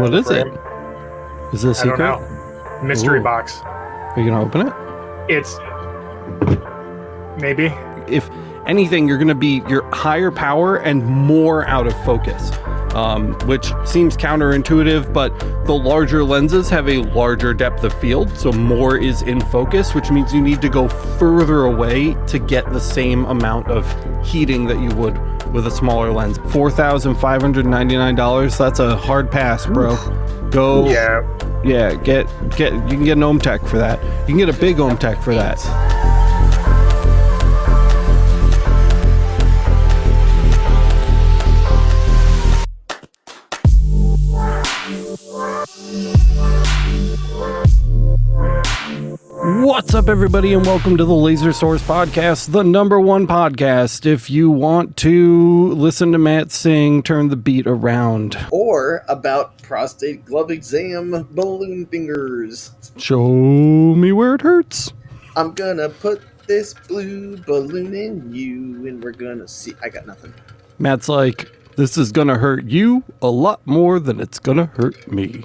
What is it? Is it a secret? I don't know. Mystery box. Are you going to open it? It's... maybe. If anything, you're going to be your higher power and more out of focus, which seems counterintuitive, but the larger lenses have a larger depth of field, so more is in focus, which means you need to go further away to get the same amount of heating that you would with a smaller lens. $4,599. That's a hard pass, bro. Go. Yeah. Get. You can get an Ohm Tech for that. You can get a big Ohm Tech for that. What's up, everybody, and welcome to the Laser Source Podcast, the #1 podcast. If you want to listen to Matt sing, turn the beat around. Or about prostate glove exam balloon fingers. Show me where it hurts. I'm gonna put this blue balloon in you, and we're gonna see. I got nothing. Matt's like, this is gonna hurt you a lot more than it's gonna hurt me.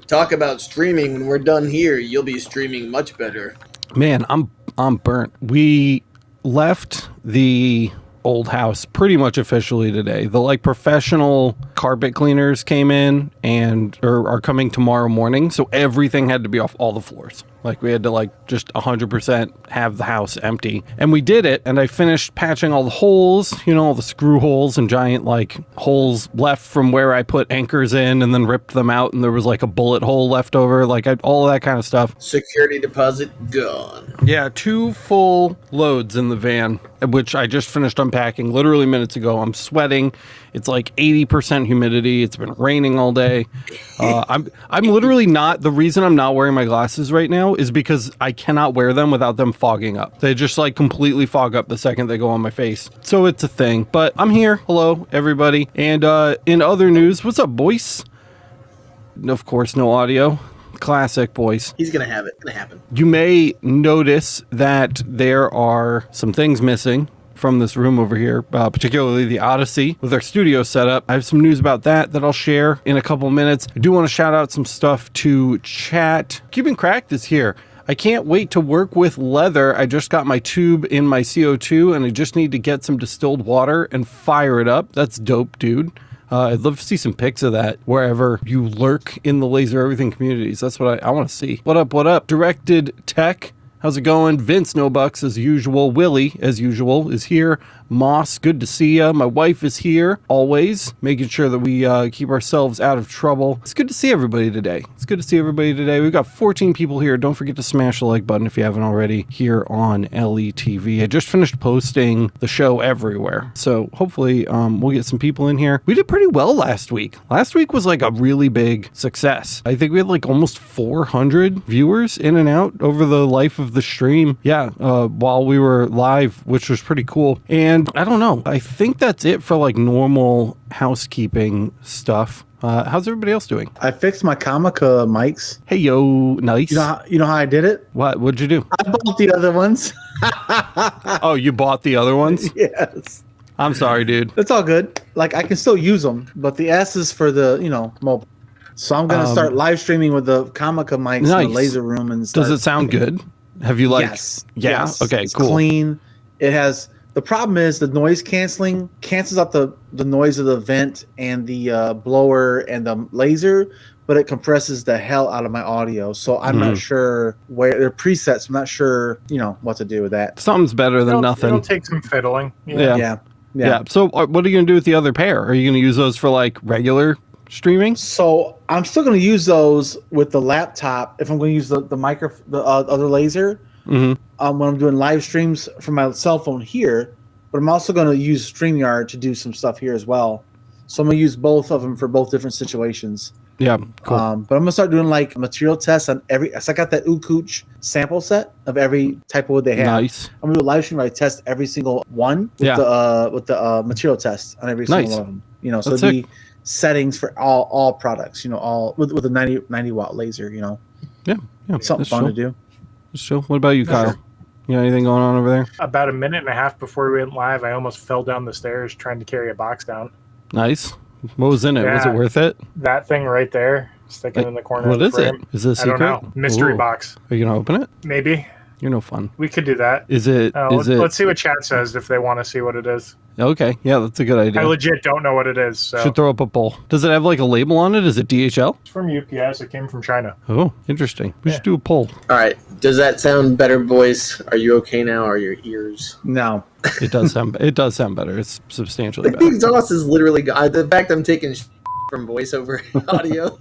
Talk about streaming. When we're done here, you'll be streaming much better. Man, I'm burnt. We left the old house pretty much officially today. The professional carpet cleaners came in and are coming tomorrow morning, so everything had to be off all the floors. We had to just 100% have the house empty. And we did it, and I finished patching all the holes, all the screw holes and giant holes left from where I put anchors in and then ripped them out, and there was a bullet hole left over, all of that kind of stuff. Security deposit gone. Yeah, 2 full loads in the van, which I just finished unpacking literally minutes ago. I'm sweating. It's 80% humidity. It's been raining all day. I'm literally not. The reason I'm not wearing my glasses right now is because I cannot wear them without them fogging up. They just completely fog up the second they go on my face. So it's a thing. But I'm here. Hello, everybody. And in other news, what's up, boys? Of course, no audio. Classic, boys. He's gonna have it. It's gonna happen. You may notice that there are some things missing from this room over here, particularly the Odyssey with our studio setup. I have some news about that I'll share in a couple minutes. I do want to shout out some stuff to chat. Keeping Cracked is here. I can't wait to work with leather. I just got my tube in my CO2 and I just need to get some distilled water and fire it up. That's dope, dude. I'd love to see some pics of that wherever you lurk in the Laser Everything communities. That's what I want to see. What up? Directed Tech. How's it going? Vince No Bucks as usual. Willie, as usual, is here. Moss, good to see ya. My wife is here, always, making sure that we keep ourselves out of trouble. It's good to see everybody today. We've got 14 people here. Don't forget to smash the like button if you haven't already here on LETV. I just finished posting the show everywhere, so hopefully we'll get some people in here. We did pretty well last week. Last week was a really big success. I think we had almost 400 viewers in and out over the life of the stream. Yeah, while we were live, which was pretty cool. And I don't know. I think that's it for normal housekeeping stuff. How's everybody else doing? I fixed my Comica mics. Hey, yo, nice. You know how I did it? What'd you do? I bought the other ones. Oh, you bought the other ones? Yes. I'm sorry, dude. It's all good. I can still use them, but the S is for the, mobile. So I'm going to start live streaming with the Comica mics in the laser room. And does it sound good? Have you Yes. Yeah? Yes. Okay, it's cool. Clean. It has... The problem is the noise canceling cancels out the noise of the vent and the blower and the laser, but it compresses the hell out of my audio. So I'm not sure where they're presets. I'm not sure, what to do with that. Something's better than nothing. It'll take some fiddling. Yeah. So what are you going to do with the other pair? Are you going to use those for regular streaming? So I'm still going to use those with the laptop if I'm going to use the other laser. When I'm doing live streams from my cell phone here, but I'm also going to use StreamYard to do some stuff here as well. So I'm going to use both of them for both different situations. Yeah, cool. But I'm going to start doing material tests on every. So I got that Ukuch sample set of every type of wood they have. Nice. I'm going to do a live stream where I test every single one with the material test on every single one of them. So it'd be settings for all products. All with a 90 watt laser. Yeah. Something fun to do. Sure. What about you, Kyle? Sure. You got anything going on over there? About a minute and a half before we went live, I almost fell down the stairs trying to carry a box down. Nice. What was in it? Yeah. Was it worth it? That thing right there sticking in the corner What of the is it? frame. Is it a secret? I don't know. Mystery Ooh. box. Are you gonna open it? Maybe. You're no fun. We could do that. Is it? Let's see what chat says if they want to see what it is. Okay, yeah, that's a good idea. I legit don't know what it is. So. Should throw up a poll. Does it have like a label on it? Is it DHL? It's from UPS. It came from China. Oh, interesting. We should do a poll. All right. Does that sound better, boys? Are you okay now? Are your ears? No. It does sound. It does sound better. It's substantially The better. exhaust is literally the fact I'm taking from voiceover audio.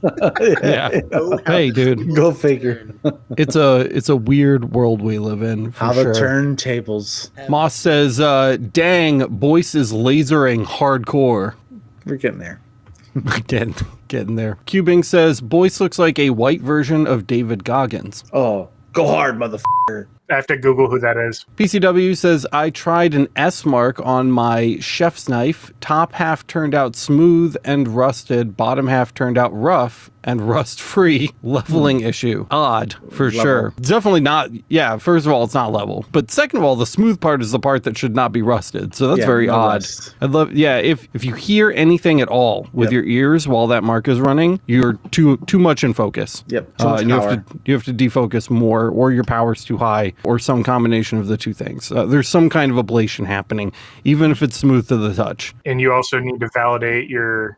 Yeah. Oh, Hey, dude. Go figure. It's a weird world we live in. For How sure. the turntables. Moss says, "Dang, Boyce is lasering hardcore." We're getting there. Getting there. Cubing says, "Boyce looks like a white version of David Goggins." Oh, go hard, motherfucker. I have to Google who that is. PCW says, "I tried an S mark on my chef's knife. Top half turned out smooth and rusted. Bottom half turned out rough and rust-free. Leveling issue. Odd, for sure. Definitely not, yeah, first of all, it's not level. But second of all, the smooth part is the part that should not be rusted. So that's Yeah, very no odd. rust. I'd love, yeah, if you hear anything at all with your ears while that mark is running, you're too much in focus. Yep, too much And power. you have to defocus more, or your power's too high, or some combination of the two things. There's some kind of ablation happening, even if it's smooth to the touch. And you also need to validate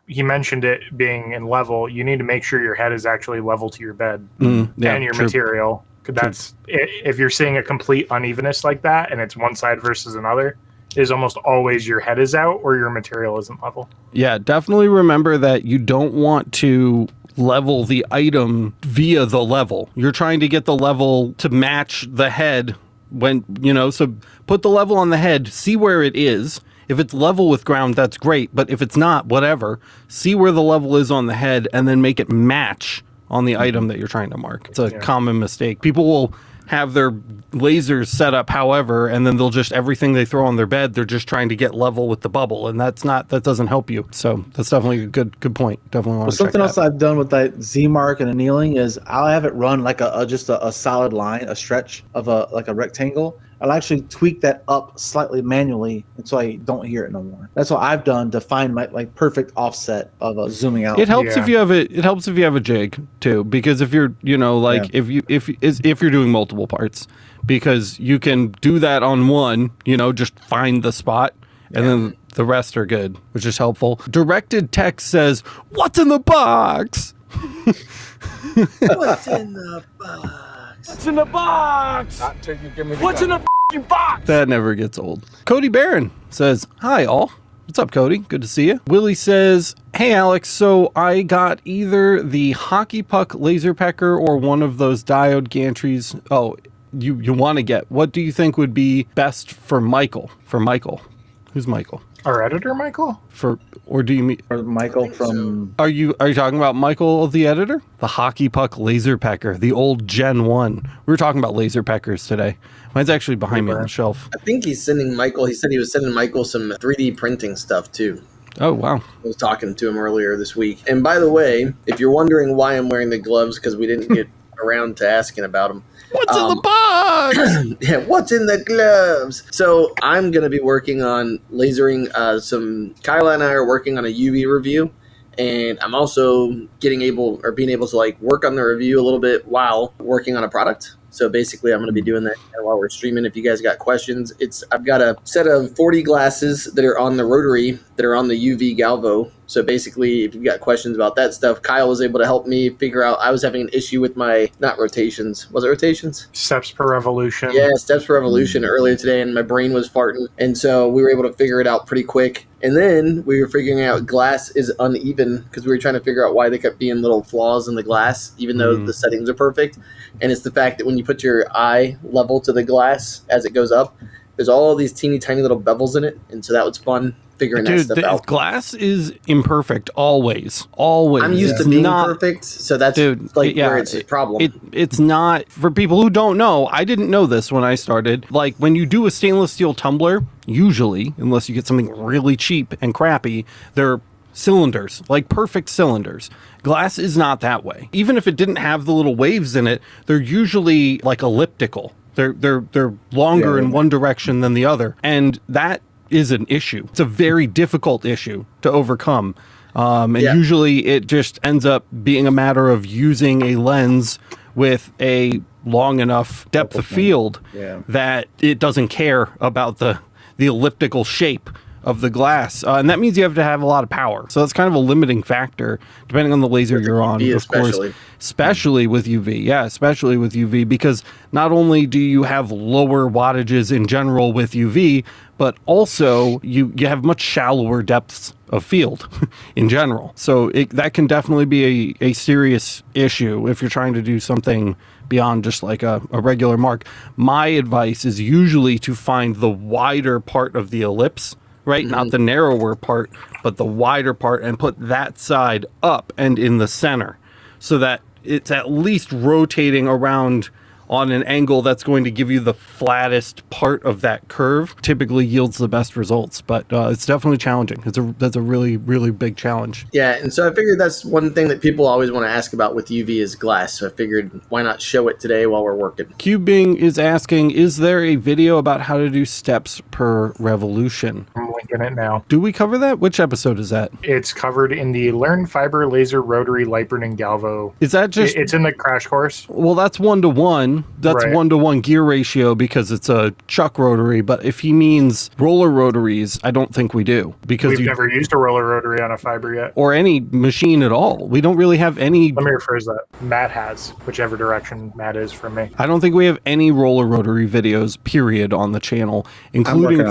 he mentioned it being in level. You need to make sure your head is actually level to your bed Yeah, and your true. material. 'Cause that's, if you're seeing a complete unevenness like that and it's one side versus another, it is almost always your head is out or your material isn't level. Yeah, definitely remember that you don't want to level the item via the level. You're trying to get the level to match the head when, so put the level on the head, see where it is. If it's level with ground, that's great. But if it's not, whatever, see where the level is on the head and then make it match on the item that you're trying to mark. It's a common mistake. People will have their lasers set up however, and then they'll just, everything they throw on their bed, they're just trying to get level with the bubble. And that doesn't help you. So that's definitely a good point. Definitely want to check Something else that. I've done with that Z mark and annealing is I'll have it run like just a solid line, a stretch of like a rectangle. I'll actually tweak that up slightly manually until I don't hear it no more. That's what I've done to find my perfect offset of zooming out. It helps Yeah. if you have it. It helps if you have a jig too, because if you're, if you're doing multiple parts, because you can do that on one, just find the spot, and then the rest are good, which is helpful. Directed text says, "What's in the box?" What's in the box? What's in the box? Not until you give me the What's in gun. the f***ing box? That never gets old. Cody Barron says, "Hi all. What's up, Cody? Good to see you." Willie says, "Hey, Alex. So I got either the hockey puck laser pecker or one of those diode gantries. Oh, you want to get. What do you think would be best for Michael? For Michael, who's Michael? Our editor, Michael? Or do you mean? Or Michael from Are you talking about Michael, the editor? The hockey puck laser pecker, the old Gen 1. We were talking about laser peckers today. Mine's actually behind me on the shelf. I think he's sending Michael. He said he was sending Michael some 3D printing stuff too. Oh, wow. I was talking to him earlier this week. And by the way, if you're wondering why I'm wearing the gloves, because we didn't get around to asking about them. What's in the box? Yeah, what's in the gloves? So I'm going to be working on lasering Kyla and I are working on a UV review. And I'm also being able to work on the review a little bit while working on a product. So basically, I'm going to be doing that while we're streaming. If you guys got questions, I've got a set of 40 glasses that are on the rotary that are on the UV Galvo. So basically, if you've got questions about that stuff, Kyle was able to help me figure out. I was having an issue with my, not rotations. Was it rotations? Steps per revolution. Yeah, steps per revolution earlier today, and my brain was farting. And so we were able to figure it out pretty quick. And then we were figuring out glass is uneven because we were trying to figure out why they kept being little flaws in the glass, even though the settings are perfect. And it's the fact that when you put your eye level to the glass as it goes up, there's all these teeny tiny little bevels in it. And so that was fun figuring that Dude, stuff the out. glass is imperfect always. Always. I'm used It's to being not perfect, so that's where it's a problem. It's not, for people who don't know, I didn't know this when I started. Like, when you do a stainless steel tumbler, usually, unless you get something really cheap and crappy, they're cylinders, like perfect cylinders. Glass is not that way. Even if it didn't have the little waves in it, they're usually like elliptical. They're longer in one direction than the other. And that is an issue. It's a very difficult issue to overcome. And usually it just ends up being a matter of using a lens with a long enough depth of field that it doesn't care about the elliptical shape of the glass. And that means you have to have a lot of power. So that's kind of a limiting factor, depending on the laser you're on, of course. Especially with UV. Yeah, especially with UV, because not only do you have lower wattages in general with UV, but also you have much shallower depths of field in general. So that can definitely be a serious issue if you're trying to do something beyond just like a regular mark. My advice is usually to find the wider part of the ellipse, right? Not the narrower part, but the wider part, and put that side up and in the center so that it's at least rotating around on an angle that's going to give you the flattest part of that curve. Typically yields the best results, but it's definitely challenging. That's a really, really big challenge. Yeah, and so I figured that's one thing that people always want to ask about with UV is glass. So I figured, why not show it today while we're working? Cubing is asking, is there a video about how to do steps per revolution? I'm linking it now. Do we cover that? Which episode is that? It's covered in the Learn Fiber Laser Rotary Light Burning Galvo. Is that just... It's in the crash course. Well, that's 1-to-1. That's Right. 1-to-1 gear ratio because it's a chuck rotary. But if he means roller rotaries, I don't think we do, because We've never used a roller rotary on a fiber yet. or any machine at all. We don't really have any. Let me rephrase that. Matt has, whichever direction Matt is from me. I don't think we have any roller rotary videos, period, on the channel, including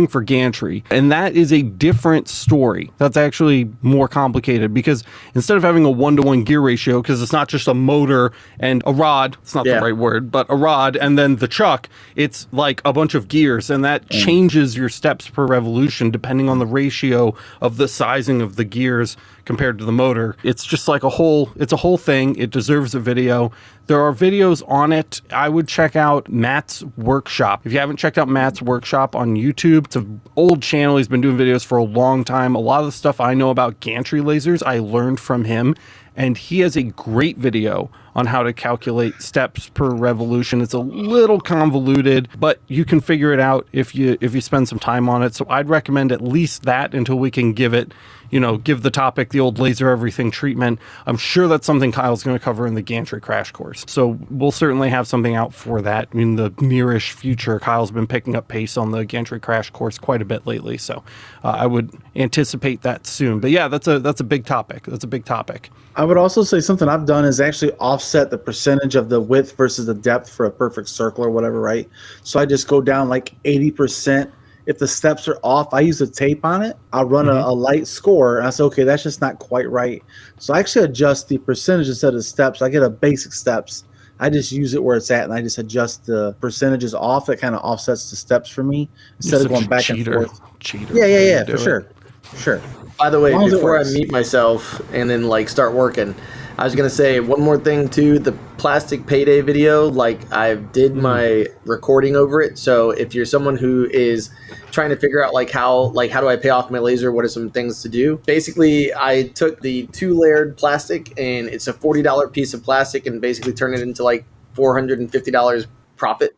for gantry. And that is a different story. That's actually more complicated, because instead of having a 1-to-1 gear ratio, because it's not just a motor and a rod, it's not the right word, but a rod and then the chuck, it's like a bunch of gears, and that changes your steps per revolution depending on the ratio of the sizing of the gears compared to the motor. It's just like it's a whole thing. It deserves a video. There are videos on it. I would check out Matt's workshop. If you haven't checked out Matt's workshop on YouTube, it's an old channel. He's been doing videos for a long time. A lot of the stuff I know about gantry lasers, I learned from him. And he has a great video on how to calculate steps per revolution. It's a little convoluted, but you can figure it out if you spend some time on it. So I'd recommend at least that until we can give the topic the old laser everything treatment. I'm sure that's something Kyle's going to cover in the gantry crash course. So we'll certainly have something out for that in the nearish future. Kyle's been picking up pace on the gantry crash course quite a bit lately, so I would anticipate that soon. But yeah, that's a big topic. That's a big topic. I would also say something I've done is actually offset the percentage of the width versus the depth for a perfect circle or whatever, right? So I just go down like 80%. If the steps are off, I use a tape on it. I'll run a light score, and I say, okay, that's just not quite right. So I actually adjust the percentage instead of steps. I get a basic steps. I just use it where it's at, and I just adjust the percentages off. That kind of offsets the steps for me instead of going back and forth. Cheater. Yeah, for sure. Sure. By the way, before I works. meet myself and then like start working, I was gonna say one more thing too. The plastic payday video, like I did my recording over it. So if you're someone who is trying to figure out how do I pay off my laser, what are some things to do? Basically, I took the 2-layered plastic, and it's a $40 piece of plastic, and basically turned it into like $450 profit.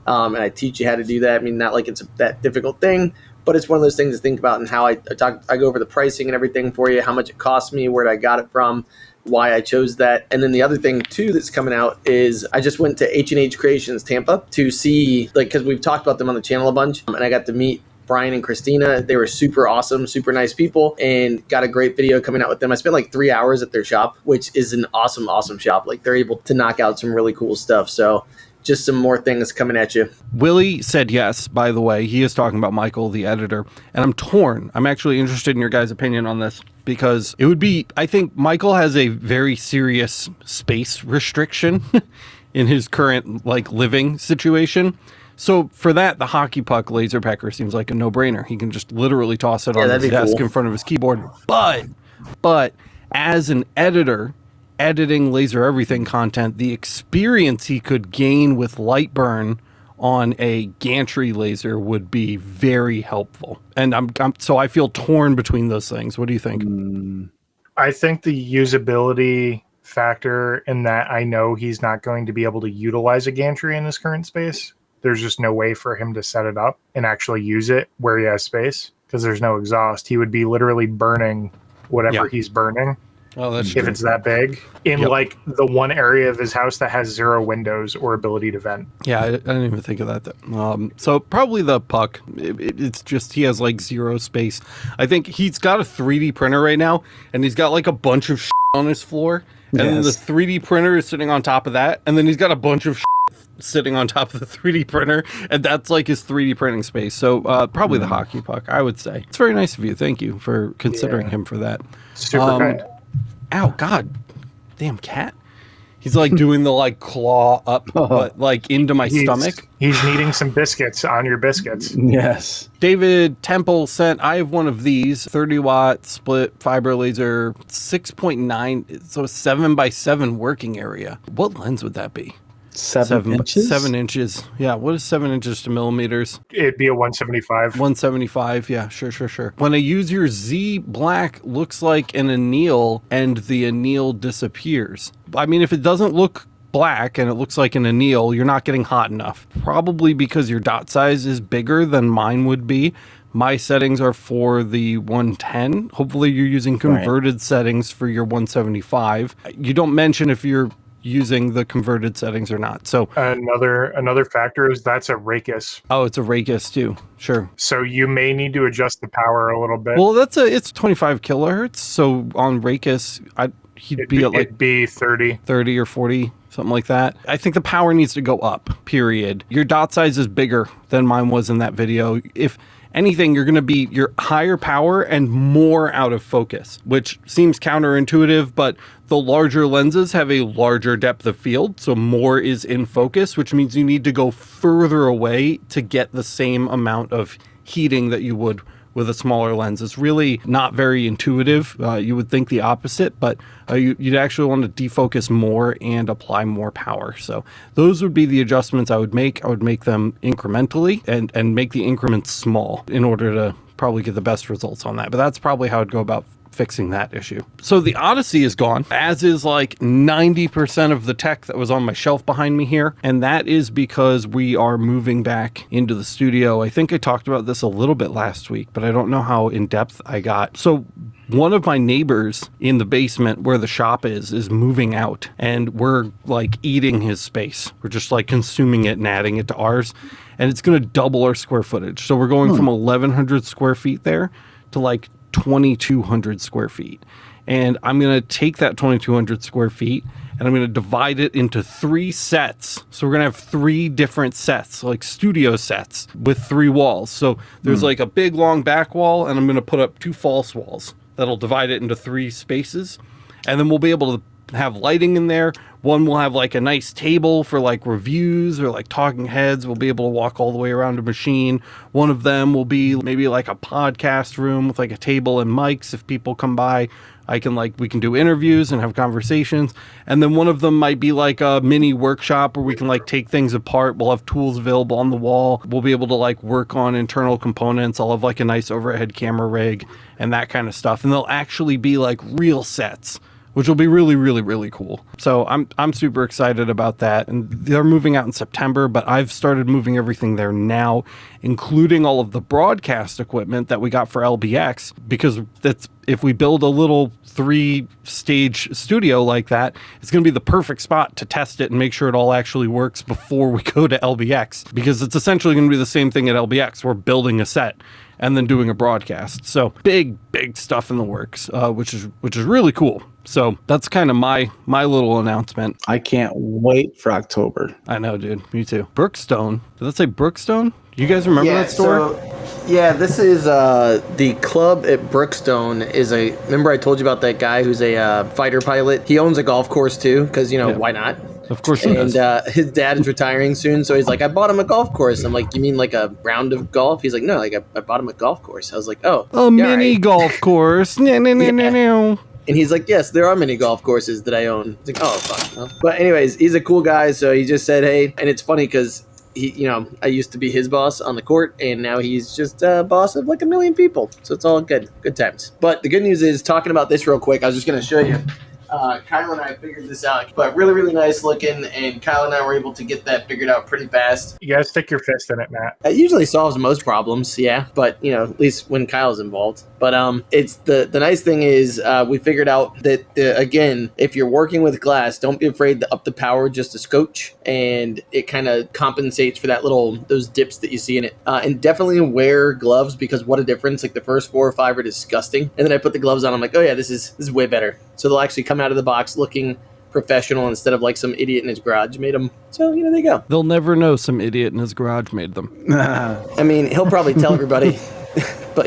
And I teach you how to do that. I mean, not like it's that difficult thing, but it's one of those things to think about, and how I go over the pricing and everything for you, how much it cost me, where I got it from, why I chose that. And then the other thing too that's coming out is I just went to H&H Creations Tampa to see, because we've talked about them on the channel a bunch, and I got to meet Brian and Christina. They were super awesome, super nice people, and got a great video coming out with them. I spent like 3 hours at their shop, which is an awesome shop. Like, they're able to knock out some really cool stuff. So just some more things coming at you. Willie said yes, by the way. He is talking about Michael, the editor. And I'm torn. I'm actually interested in your guys' opinion on this, because I think Michael has a very serious space restriction in his current living situation. So for that, the hockey puck laser pecker seems like a no-brainer. He can just literally toss it on his desk in front of his keyboard. But as an editor, editing Laser Everything content, the experience he could gain with light burn on a gantry laser would be very helpful. And so I feel torn between those things. What do you think? I think the usability factor in that, I know he's not going to be able to utilize a gantry in his current space. There's just no way for him to set it up and actually use it where he has space. because there's no exhaust. He would be literally burning whatever he's burning. Oh, that's if true. it's that big in like the one area of his house that has 0 windows or ability to vent. Yeah, I didn't even think of that. So probably the puck. It's just he has like 0 space. I think he's got a 3D printer right now, and he's got like a bunch of shit on his floor, and then the 3D printer is sitting on top of that, and then he's got a bunch of shit sitting on top of the 3D printer, and that's like his 3D printing space. So probably the hockey puck, I would say. It's very nice of you. Thank you for considering him for that. Super kind. Ow, God, damn cat. He's like doing the like claw up, but like into my stomach. He's needing some biscuits on your biscuits. Yes. David Temple sent, I have one of these 30-watt split fiber laser, 6.9, so a 7x7 working area. What lens would that be? 7 inches? 7 inches. Yeah, what is 7 inches to millimeters? It'd be a 175. 175, yeah, sure. When I use your Z black, looks like an anneal, and the anneal disappears. I mean, if it doesn't look black and it looks like an anneal, you're not getting hot enough. Probably because your dot size is bigger than mine would be. My settings are for the 110. Hopefully you're using converted settings for your 175. You don't mention if you're using the converted settings or not. So another factor is that's a Raycus. Oh, it's a Raycus too. Sure. So you may need to adjust the power a little bit. Well, it's 25 kilohertz. So on Raycus, he'd be at like it'd be 30 or 40, something like that. I think the power needs to go up, period. Your dot size is bigger than mine was in that video. If anything, you're going to be your higher power and more out of focus, which seems counterintuitive, but the larger lenses have a larger depth of field, so more is in focus, which means you need to go further away to get the same amount of heating that you would with a smaller lens. It's really not very intuitive. You would think the opposite, but you'd actually want to defocus more and apply more power. So those would be the adjustments I would make. I would make them incrementally and make the increments small in order to probably get the best results on that. But that's probably how I'd go about fixing that issue. So the Odyssey is gone, as is like 90% of the tech that was on my shelf behind me here. And that is because we are moving back into the studio. I think I talked about this a little bit last week, but I don't know how in depth I got. So one of my neighbors in the basement where the shop is moving out, and we're like eating his space. We're just like consuming it and adding it to ours. And it's going to double our square footage. So we're going from 1,100 square feet there to like 2,200 square feet. And I'm going to take that 2,200 square feet and I'm going to divide it into 3 sets. So we're going to have 3 different sets, like studio sets with 3 walls. So there's like a big long back wall, and I'm going to put up 2 false walls that'll divide it into 3 spaces. And then we'll be able to have lighting in there. One will have like a nice table for like reviews or like talking heads. We'll be able to walk all the way around a machine. One of them will be maybe like a podcast room with like a table and mics. If people come by, we can do interviews and have conversations. And then one of them might be like a mini workshop where we can like take things apart. We'll have tools available on the wall. We'll be able to like work on internal components. I'll have like a nice overhead camera rig and that kind of stuff. And they'll actually be like real sets, which will be really, really, really cool. So I'm super excited about that. And they're moving out in September, but I've started moving everything there now, including all of the broadcast equipment that we got for LBX, because if we build a little 3-stage studio like that, it's going to be the perfect spot to test it and make sure it all actually works before we go to LBX, because it's essentially going to be the same thing at LBX. We're building a set and then doing a broadcast. So big stuff in the works, which is really cool. So that's kind of my little announcement. I can't wait for October. I know, dude. Me too. Brookstone. Did that say Brookstone? You guys remember that store? This is the club at Brookstone. Remember I told you about that guy who's a fighter pilot? He owns a golf course too, because why not? Of course he does. And his dad is retiring soon, so he's like, I bought him a golf course. I'm like, you mean like a round of golf? He's like, no, like I bought him a golf course. I was like, oh. A mini golf course. No. And he's like, yes, there are many golf courses that I own. It's like, oh, fuck. No. But anyways, he's a cool guy, so he just said, hey. And it's funny because I used to be his boss on the court, and now he's just a boss of like 1 million people. So it's all good times. But the good news is, talking about this real quick, I was just going to show you. Kyle and I figured this out, but really, really nice looking, and Kyle and I were able to get that figured out pretty fast. You gotta stick your fist in it, Matt. It usually solves most problems, yeah, but at least when Kyle's involved. But it's the nice thing is we figured out that again, if you're working with glass, don't be afraid to up the power just a scotch, and it kind of compensates for those dips that you see in it. And definitely wear gloves, because what a difference! Like the first 4 or 5 are disgusting, and then I put the gloves on. I'm like, oh yeah, this is way better. So they'll actually come out of the box looking professional instead of like some idiot in his garage made them. So there you go. They'll never know some idiot in his garage made them. I mean, he'll probably tell everybody, but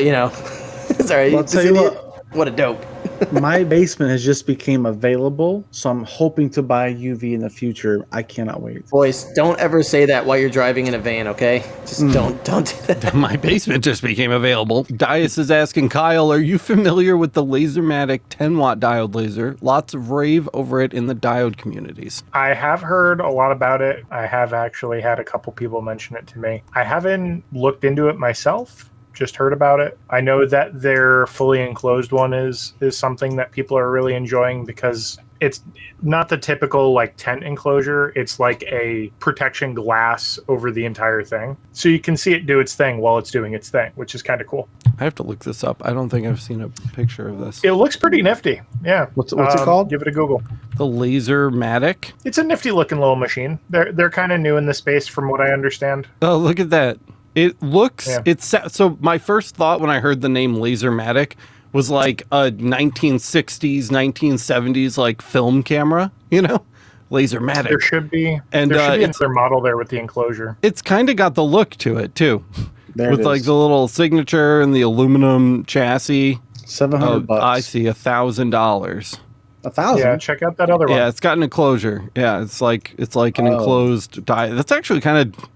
sorry. Well, I'll tell you what a dope. My basement has just became available, so I'm hoping to buy UV in the future. I cannot wait. Boys, don't ever say that while you're driving in a van, okay? Just don't do that. My basement just became available. Dias is asking, Kyle, are you familiar with the LaserMatic 10-watt diode laser? Lots of rave over it in the diode communities. I have heard a lot about it. I have actually had a couple people mention it to me. I haven't looked into it myself. Just heard about it. I know that their fully enclosed one is something that people are really enjoying, because it's not the typical like tent enclosure. It's like a protection glass over the entire thing, so you can see it do its thing while it's doing its thing, which is kind of cool. I have to look this up. I don't think I've seen a picture of this. It looks pretty nifty. Yeah. What's it called? Give it a Google. The LaserMatic. It's a nifty looking little machine. They're kind of new in the space from what I understand. Oh, look at that. It looks, so my first thought when I heard the name LaserMatic was like a 1960s, 1970s like film camera, LaserMatic. There should be another model there with the enclosure. It's kind of got the look to it too, with it like is. the little signature and the aluminum chassis. $700. I see $1,000. 1,000. Yeah, check out that other one. Yeah, it's got an enclosure. Yeah, it's like an enclosed die. That's actually kind of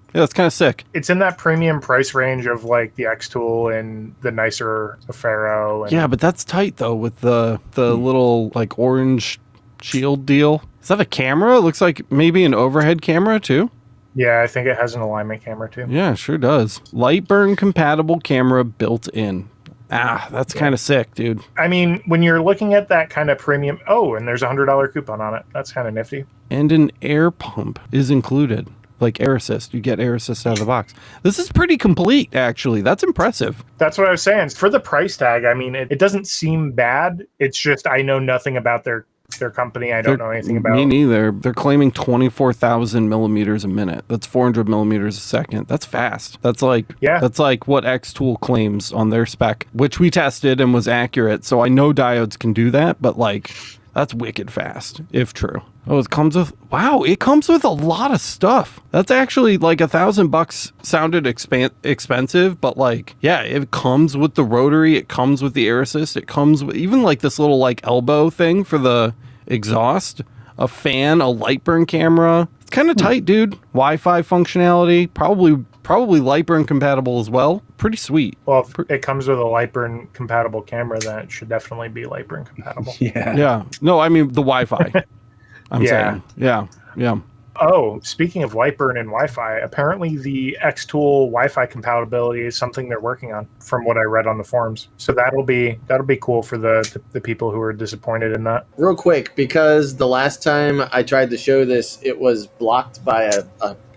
sick. It's in that premium price range of like the xTool and the nicer Faro. Yeah, but that's tight though with the little like orange shield deal. Is that a camera? It looks like maybe an overhead camera too. Yeah, I think it has an alignment camera too. Yeah, sure does. Light burn compatible camera built in. That's kind of sick, dude. I mean, when you're looking at that kind of premium, and there's $100 coupon on it. That's kind of nifty. And an air pump is included. Like air assist. You get air assist out of the box. This is pretty complete, actually. That's impressive. That's what I was saying. For the price tag, I mean, it doesn't seem bad. It's just I know nothing about their company. I don't know anything about. Me neither. They're claiming 24,000 millimeters a minute. That's 400 millimeters a second. That's fast. That's like what xTool claims on their spec, which we tested and was accurate. So I know diodes can do that, but like that's wicked fast, if true. Oh, it comes with a lot of stuff. That's actually like $1,000 sounded expensive, but like, yeah, it comes with the rotary, it comes with the air assist, it comes with even like this little like elbow thing for the exhaust, a fan, a light burn camera. It's kind of tight, dude. Wi-Fi functionality, probably light burn compatible as well. Pretty sweet. Well, if it comes with a light burn compatible camera, then it should definitely be light burn compatible. Yeah. No, I mean the Wi-Fi. I'm saying. Yeah. Oh, speaking of light burn and Wi-Fi, apparently the xTool Wi-Fi compatibility is something they're working on, from what I read on the forums. So that'll be cool for the people who are disappointed in that. Real quick, because the last time I tried to show this, it was blocked by a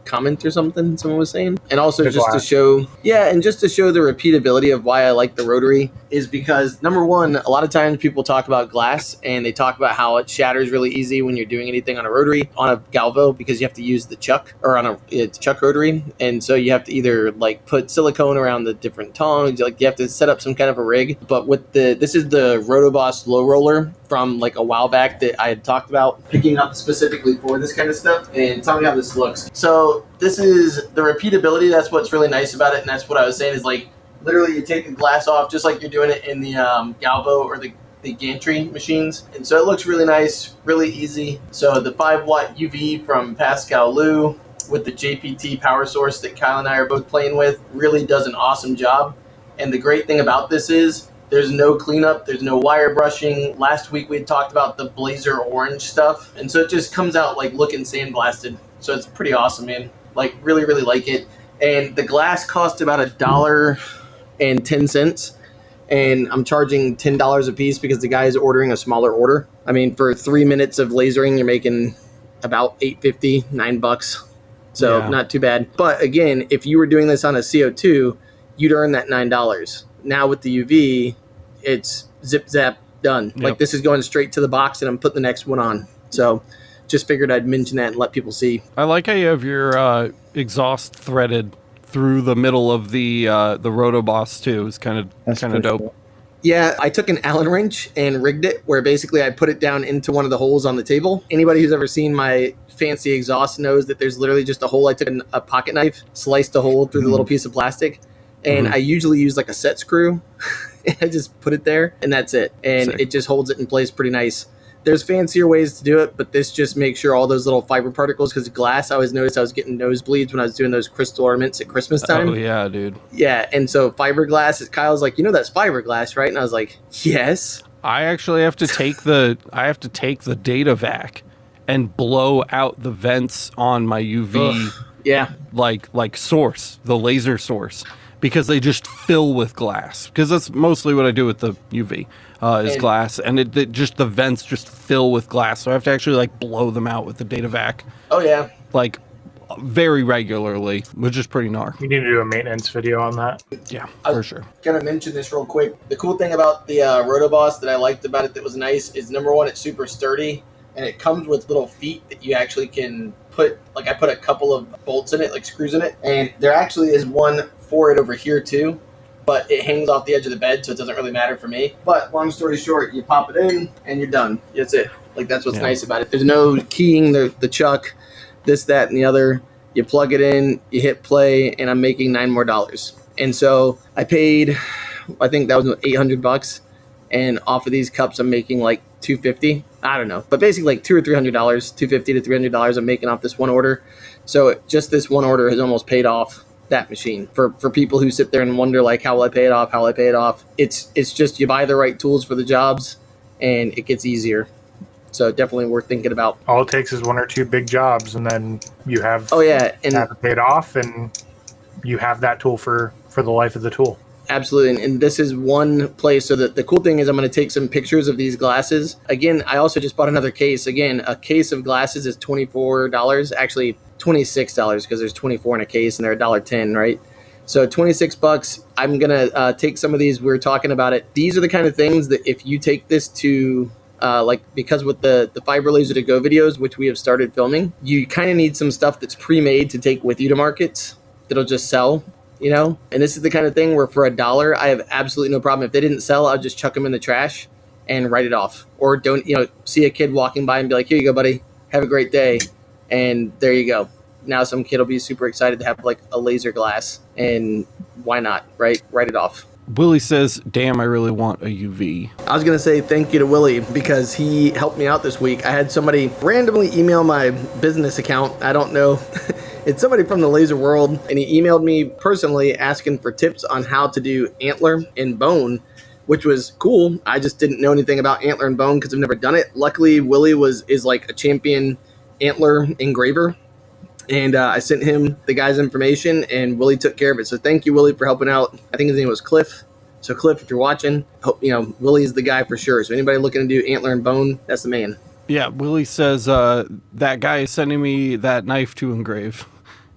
comment or something someone was saying, and also just to show the repeatability of why I like the rotary is because number one, a lot of times people talk about glass and they talk about how it shatters really easy when you're doing anything on a rotary on a galvo, because you have to use the chuck or it's chuck rotary, and so you have to either like put silicone around the different tongs, like you have to set up some kind of a rig. But with this is the Rotoboss low roller from like a while back that I had talked about picking up specifically for this kind of stuff, and tell me how this looks. So this is the repeatability. That's what's really nice about it, and that's what I was saying is like literally you take the glass off just like you're doing it in the Galvo or the gantry machines, and so it looks really nice, really easy. So the 5-watt UV from Pascal Lou with the JPT power source that Kyle and I are both playing with really does an awesome job. And the great thing about this is there's no cleanup, there's no wire brushing. Last week we had talked about the Blazer orange stuff, and so it just comes out like looking sandblasted. So it's pretty awesome, man. Like really, really like it. And the glass cost about $1.10, and I'm charging $10 a piece because the guy is ordering a smaller order. I mean, for 3 minutes of lasering, you're making about $8.50, $9. So not too bad. But again, if you were doing this on a CO2, you'd earn that $9. Now with the UV, it's zip zap done. Like this is going straight to the box and I'm putting the next one on. So just figured I'd mention that and let people see. I like how you have your exhaust threaded through the middle of the Rotoboss too. It's kind of dope. Cool. Yeah, I took an Allen wrench and rigged it where basically I put it down into one of the holes on the table. Anybody who's ever seen my fancy exhaust knows that there's literally just a hole. I took a pocket knife, sliced a hole through the little piece of plastic, and I usually use like a set screw. I just put it there and that's it. And it just holds it in place pretty nice. There's fancier ways to do it, but this just makes sure all those little fiber particles, because glass, I always noticed I was getting nosebleeds when I was doing those crystal ornaments at Christmas time. Oh, yeah, dude. Yeah, and so fiberglass, Kyle's like, that's fiberglass, right? And I was like, yes. I actually have to take the data vac and blow out the vents on my UV like source, the laser source, because they just fill with glass. Because that's mostly what I do with the UV. Is glass, and it just the vents just fill with glass, so I have to actually like blow them out with the data vac. Oh yeah, like very regularly, which is pretty gnar. You need to do a maintenance video on that. Yeah, for sure. Gonna mention this real quick. The cool thing about the Rotoboss that I liked about it that was nice is number one, it's super sturdy, and it comes with little feet that you actually can put. Like I put a couple of bolts in it, like screws in it, and there actually is one for it over here too. But it hangs off the edge of the bed, so it doesn't really matter for me. But long story short, you pop it in and you're done. That's it. Like that's what's nice about it. There's no keying the chuck, this, that, and the other. You plug it in, you hit play, and I'm making $9 more. And so I paid, I think that was $800, and off of these cups I'm making like $250. I don't know, but basically like $200 or $300, $250 to $300 I'm making off this one order. So just this one order has almost paid off that machine. For people who sit there and wonder like, how will I pay it off? It's just you buy the right tools for the jobs and it gets easier. So definitely worth thinking about. All it takes is one or two big jobs and then you have and have it paid off and you have that tool for the life of the tool. Absolutely. And this is one place. So the cool thing is I'm going to take some pictures of these glasses. Again, I also just bought another case. Again, a case of glasses is $24. Actually, $26 because there's 24 in a case and they're $1.10, right? So $26. I'm going to take some of these. We were talking about it. These are the kind of things that if you take this to because with the fiber laser to go videos, which we have started filming, you kind of need some stuff that's pre-made to take with you to markets that'll just sell. And this is the kind of thing where for $1, I have absolutely no problem. If they didn't sell, I'll just chuck them in the trash and write it off. Or don't, see a kid walking by and be like, here you go, buddy. Have a great day. And there you go. Now some kid will be super excited to have like a laser glass. And why not, right? Write it off. Willie says, damn, I really want a UV. I was going to say thank you to Willie because he helped me out this week. I had somebody randomly email my business account. I don't know. It's somebody from the laser world, and he emailed me personally asking for tips on how to do antler and bone, which was cool. I just didn't know anything about antler and bone because I've never done it. Luckily, Willie is like a champion antler engraver, and I sent him the guy's information, and Willie took care of it. So thank you, Willie, for helping out. I think his name was Cliff. So Cliff, if you're watching, Willie is the guy for sure. So anybody looking to do antler and bone, that's the man. Yeah, Willie says that guy is sending me that knife to engrave.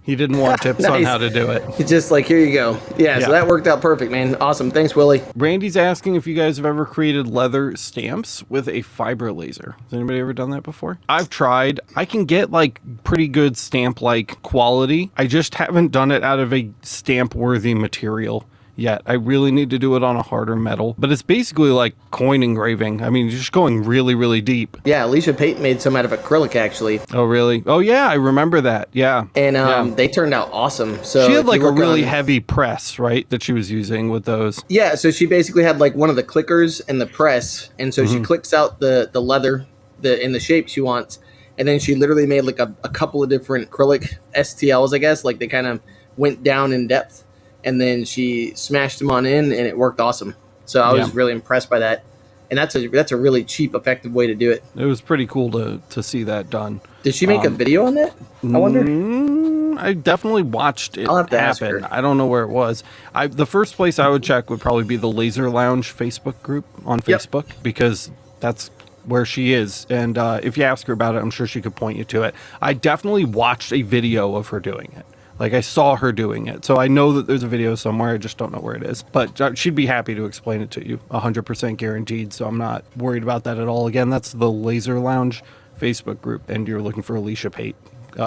He didn't want tips Nice. on how to do it. It's just like, here you go. Yeah, so that worked out perfect, man. Awesome. Thanks, Willie. Randy's asking if you guys have ever created leather stamps with a fiber laser. Has anybody ever done that before? I've tried. I can get like pretty good stamp-like quality. I just haven't done it out of a stamp-worthy material yet. I really need to do it on a harder metal, but it's basically like coin engraving. I mean, you're just going really, really deep. Yeah, Alicia Pate made some out of acrylic, actually. Oh, really? Oh, yeah, I remember that. Yeah. And they turned out awesome. So she had like a really heavy press, right, that she was using with those. Yeah, so she basically had like one of the clickers and the press, and so she clicks out the leather in the shape she wants, and then she literally made like a couple of different acrylic STLs, I guess, like they kind of went down in depth. And then she smashed them on in, and it worked awesome. So I was really impressed by that. And that's a really cheap, effective way to do it. It was pretty cool to see that done. Did she make a video on that? I wonder. I definitely watched it I'll have to ask happen. her. I don't know where it was. The first place I would check would probably be the Laser Lounge Facebook group on Yep. Facebook, because that's where she is. And if you ask her about it, I'm sure she could point you to it. I definitely watched a video of her doing it. Like, I saw her doing it. So I know that there's a video somewhere. I just don't know where it is. But she'd be happy to explain it to you. 100% guaranteed. So I'm not worried about that at all. Again, that's the Laser Lounge Facebook group. And you're looking for Alicia Pate.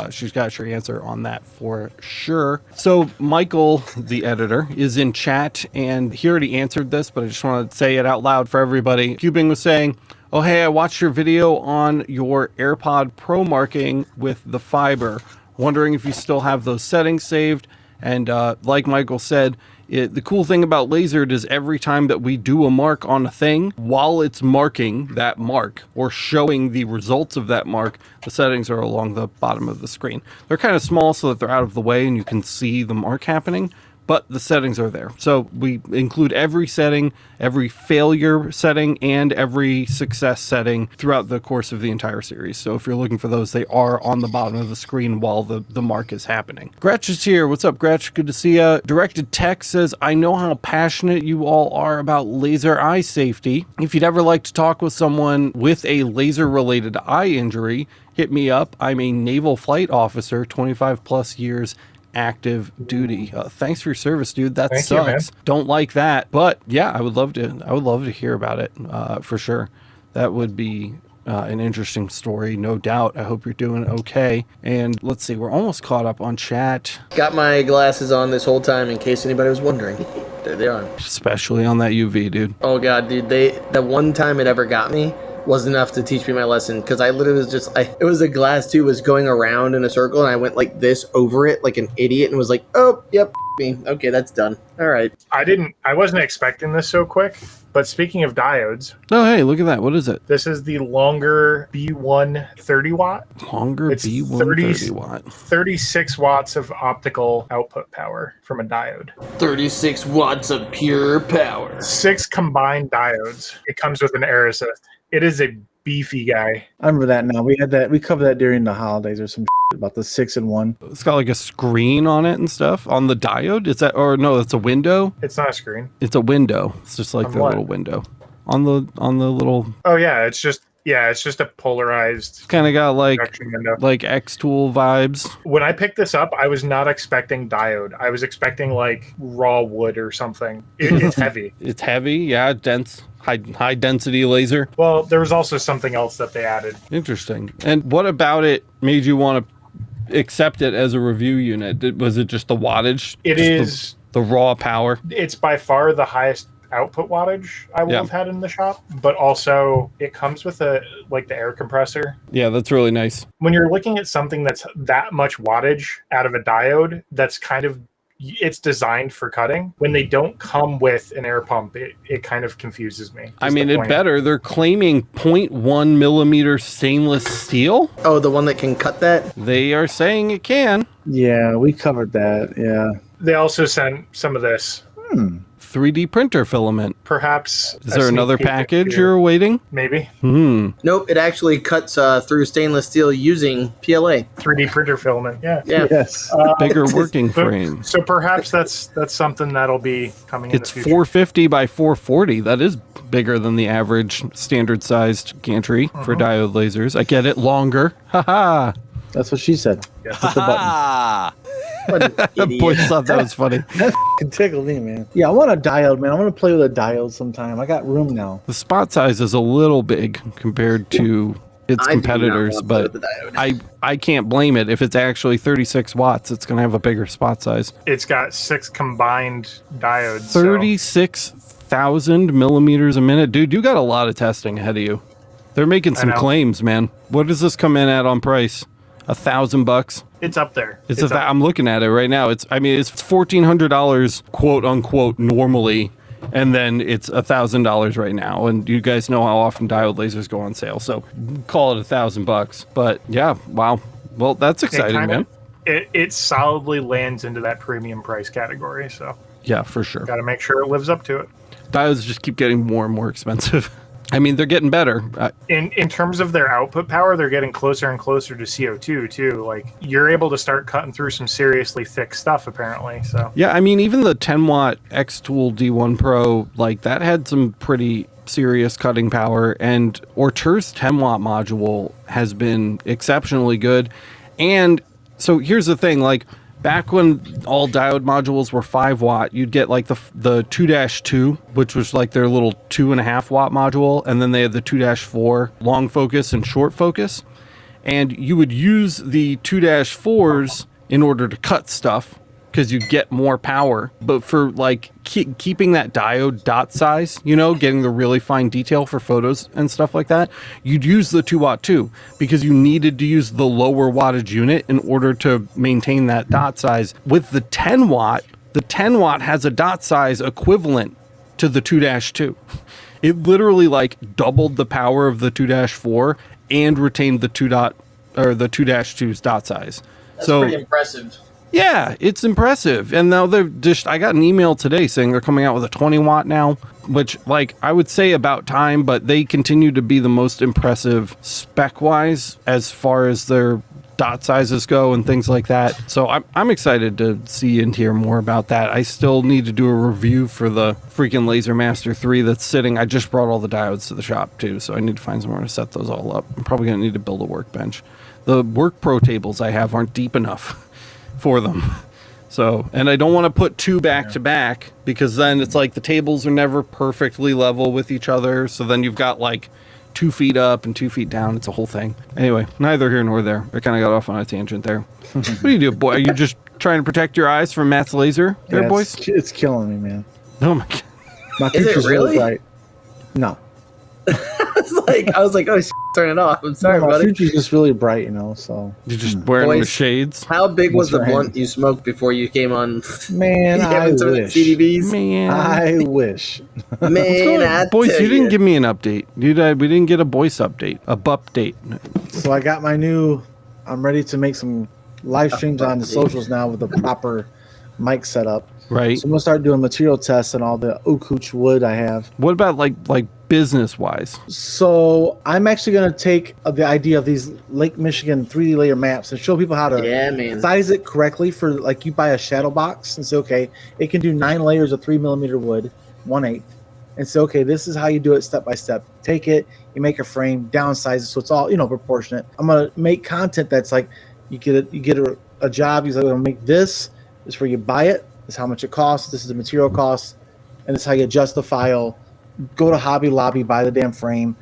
She's got your answer on that for sure. So Michael, the editor, is in chat. And he already answered this, but I just want to say it out loud for everybody. Cubing was saying, oh, hey, I watched your video on your AirPod Pro marking with the fiber. Wondering if you still have those settings saved. And like Michael said, the cool thing about Lasered is every time that we do a mark on a thing, while it's marking that mark or showing the results of that mark, the settings are along the bottom of the screen. They're kind of small so that they're out of the way and you can see the mark happening, but the settings are there. So we include every setting, every failure setting, and every success setting throughout the course of the entire series. So if you're looking for those, they are on the bottom of the screen while the mark is happening. Gretch is here. What's up, Gretch? Good to see you. Directed Text says, I know how passionate you all are about laser eye safety. If you'd ever like to talk with someone with a laser-related eye injury, hit me up. I'm a naval flight officer, 25 plus years active duty. Thanks for your service, dude. That Thank sucks. you, man. Don't like that, but yeah, I would love to hear about it for sure. That would be an interesting story, no doubt. I hope you're doing okay. And let's see, we're almost caught up on chat, Got my glasses on this whole time in case anybody was wondering. There they are. especially on that UV, dude. Oh god, dude, the one time it ever got me was enough to teach me my lesson, because I literally was just, it was a glass tube was going around in a circle, and I went like this over it like an idiot and was like, oh, yep, me. Okay, that's done. All right. I wasn't expecting this so quick, but speaking of diodes, Oh, hey, look at that. What is it? this is the longer B1 30 watt, Longer It's B130 watt. 36 watts of optical output power from a diode. 36 watts of pure power. 6 combined diodes. It comes with an air assist. It is a beefy guy. I remember that now. We covered that during the holidays or some about the 6-in-1. It's got like a screen on it and stuff. On the diode? Is that, or no, it's a window? It's not a screen. It's a window. It's just like On the what? little window. On the little, Oh yeah, it's just a polarized kind of got like projection window. xTool vibes. When I picked this up, I was not expecting diode. I was expecting like raw wood or something. It's heavy. It's heavy, yeah, dense, high density laser. Well, there was also something else that they added. Interesting. And what about it made you want to accept it as a review unit? Was it just the wattage? It Just is. the raw power. It's by far the highest output wattage I will Yeah. have had in the shop, but also it comes with the air compressor. Yeah, that's really nice. When you're looking at something that's that much wattage out of a diode, it's designed for cutting. When they don't come with an air pump, it kind of confuses me. I mean, it better. They're claiming 0.1 millimeter stainless steel. Oh, the one that can cut that? They are saying it can. Yeah, we covered that. Yeah. They also sent some of this. 3D printer filament. Perhaps Is there another package you're awaiting? Maybe Nope, it actually cuts through stainless steel using PLA. 3D printer filament. Yeah. Yeah. Yes. Bigger working frame. So perhaps that's something that'll be coming in It's the future. 450 by 440. That is bigger than the average standard sized gantry for diode lasers. I get it, longer. Haha. That's what she said. Yeah. Hit the button. What an idiot. Boy, thought that was funny. That f***ing tickled me, man. Yeah, I want a diode, man. I want to play with a diode sometime. I got room now. The spot size is a little big compared to its I do not competitors, want to but play with the diode. I can't blame it. If it's actually 36 watts, it's going to have a bigger spot size. It's got 6 combined diodes. so 36,000 millimeters a minute. Dude, you got a lot of testing ahead of you. They're making some know. claims, man. What does this come in at on price? $1,000? it's up there. It's up. I'm looking at it right now. It's $1,400 quote unquote normally, and then it's $1,000 right now. And you guys know how often diode lasers go on sale, so call it $1,000. But yeah, wow. Well, that's exciting, man. It solidly lands into that premium price category. So Yeah, for sure. got to make sure it lives up to it. Diodes just keep getting more and more expensive. I mean, they're getting better. In terms of their output power, they're getting closer and closer to CO2 too. Like you're able to start cutting through some seriously thick stuff apparently. So Yeah, I mean, even the 10-watt xTool D1 Pro, like that had some pretty serious cutting power, and Ortur's 10-watt module has been exceptionally good. And so here's the thing, like back when all diode modules were 5-watt, you'd get like the 2-2, which was like their little 2.5-watt module, and then they had the 2-4 long focus and short focus. And you would use the 2-4s in order to cut stuff because you get more power. But for like keeping that diode dot size, you know, getting the really fine detail for photos and stuff like that, you'd use the 2-watt too, because you needed to use the lower wattage unit in order to maintain that dot size. With the 10-watt has a dot size equivalent to the 2-2. It literally like doubled the power of the 2-4 and retained the 2-2's dot size. That's pretty impressive. Yeah, it's impressive. And now I got an email today saying they're coming out with a 20-watt now, which like I would say about time, but they continue to be the most impressive spec-wise as far as their dot sizes go and things like that. So I'm excited to see and hear more about that. I still need to do a review for the freaking Laser Master 3 that's sitting. I just brought all the diodes to the shop too, so I need to find somewhere to set those all up. I'm probably going to need to build a workbench. The work pro tables I have aren't deep enough for them. So, and I don't want to put two back to back because then it's like the tables are never perfectly level with each other. So then you've got like 2 feet up and 2 feet down. It's a whole thing. Anyway, neither here nor there. I kind of got off on a tangent there. What do you do, boy? Are you just trying to protect your eyes from Matt's laser there, boys? It's killing me, man. Oh my God. My Is it future's really? bright. No. I was like, oh, turn it off. I'm sorry, My buddy. future's just really bright, you know, so. You're just wearing the Boys. shades? How big was That's the right. blunt you smoked before you came on? Man, You I haven't turned wish. CDBs? Man. I wish. Man, I Boys, tell you didn't ya. give me an update. We didn't get a voice update, a bupdate. So I got I'm ready to make some live streams on the socials now with the proper mic setup. Right. So I'm going to start doing material tests and all the Okuch wood I have. What about like business wise? So I'm actually going to take the idea of these Lake Michigan 3D layer maps and show people how to Yeah, man. size it correctly for like you buy a shadow box and say, okay, it can do 9 layers of 3mm wood, 1/8. And say, okay, this is how you do it step by step. Take it, you make a frame, downsize it so it's all, proportionate. I'm going to make content that's like you get a job, you're like, I'm going to make this. This is where you buy it. This is how much it costs. This is the material cost. And this is how you adjust the file. Go to Hobby Lobby, buy the damn frame,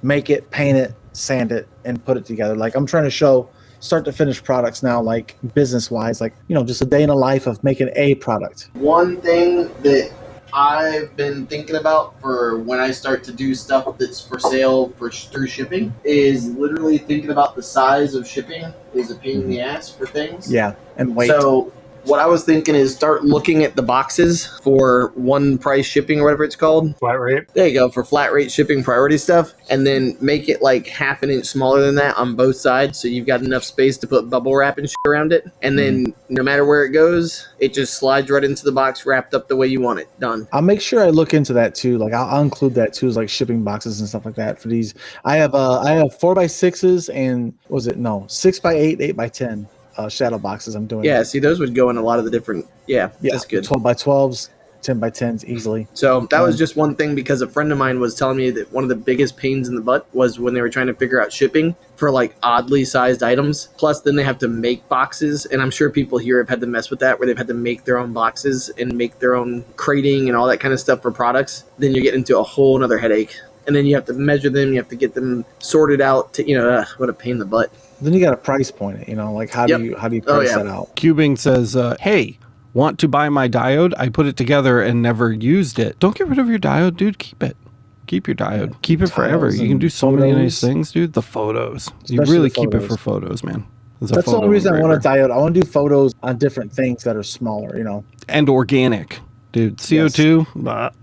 make it, paint it, sand it, and put it together. Like I'm trying to show start to finish products now, like business-wise, like, just a day in the life of making a product. One thing that I've been thinking about for when I start to do stuff that's for sale through shipping is literally thinking about the size of shipping is a pain in the ass for things. Yeah, and wait. So what I was thinking is start looking at the boxes for one price shipping or whatever it's called. flat rate. There you go, for flat rate shipping priority stuff. And then make it like half an inch smaller than that on both sides so you've got enough space to put bubble wrap and shit around it. And then no matter where it goes, it just slides right into the box wrapped up the way you want it. Done. I'll make sure I look into that too. Like I'll include that too, as like shipping boxes and stuff like that for these. I have 4x6s and 6x8, 8x10 shadow boxes I'm doing. Yeah, see, those would go in a lot of the different. Yeah, that's good. 12x12s, 10x10s easily. So that was just one thing because a friend of mine was telling me that one of the biggest pains in the butt was when they were trying to figure out shipping for like oddly sized items. Plus, then they have to make boxes, and I'm sure people here have had to mess with that, where they've had to make their own boxes and make their own crating and all that kind of stuff for products. Then you get into a whole another headache, and then you have to measure them, you have to get them sorted out. What a pain in the butt. Then you got to price point it, like how do you price that out? Cubing says, hey, want to buy my diode? I put it together and never used it. Don't get rid of your diode, dude. Keep it. Keep your diode. Keep it forever. You can do so many nice things, dude. The photos. You really keep it for photos, man. That's the only reason I want a diode. I want to do photos on different things that are smaller, And organic. Dude, CO2,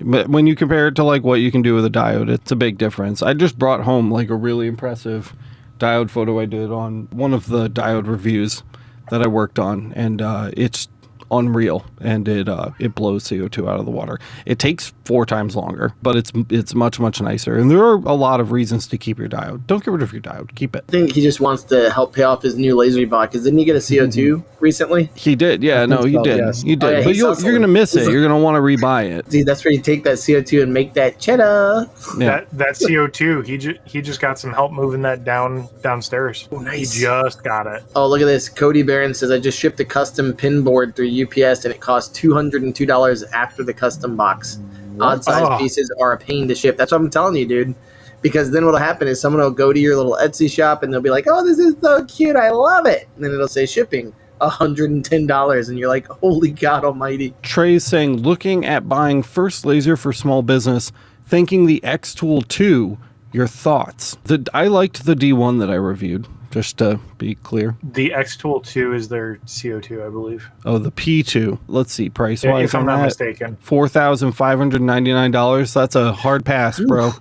but when you compare it to like what you can do with a diode, it's a big difference. I just brought home like a really impressive diode photo I did on one of the diode reviews that I worked on, and it's unreal, and it blows CO2 out of the water. It takes 4 times longer, but it's much nicer. And there are a lot of reasons to keep your diode. Don't get rid of your diode. Keep it. I think he just wants to help pay off his new laser he bought. Because didn't he get a CO2 recently? He did. Yeah, no, he did. Yes. You did. Oh, yeah, but you're going to miss it. You're going to want to rebuy it. See, that's where you take that CO2 and make that cheddar. Yeah. That CO2, he just got some help moving that downstairs. Oh, nice. He just got it. Oh, look at this. Cody Barron says, I just shipped a custom pin board through UPS and it cost $202 after the custom box. Odd size pieces are a pain to ship. That's what I'm telling you, dude. Because then what'll happen is someone will go to your little Etsy shop and they'll be like, oh, this is so cute. I love it. And then it'll say shipping $110. And you're like, holy God almighty. Trey's saying, looking at buying first laser for small business, thinking the xTool 2, your thoughts? I liked the D1 that I reviewed, just to be clear. The xTool 2 is their CO2, I believe. Oh, the P2. Let's see, price-wise If I'm on not that. mistaken. $4,599. That's a hard pass, bro.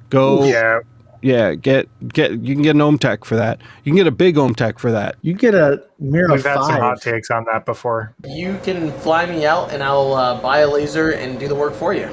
Go. Yeah. Yeah, you can get an ohm tech for that. You can get a big ohm tech for that. You get a Mira We've had some 5. hot takes on that before. You can fly me out and I'll buy a laser and do the work for you.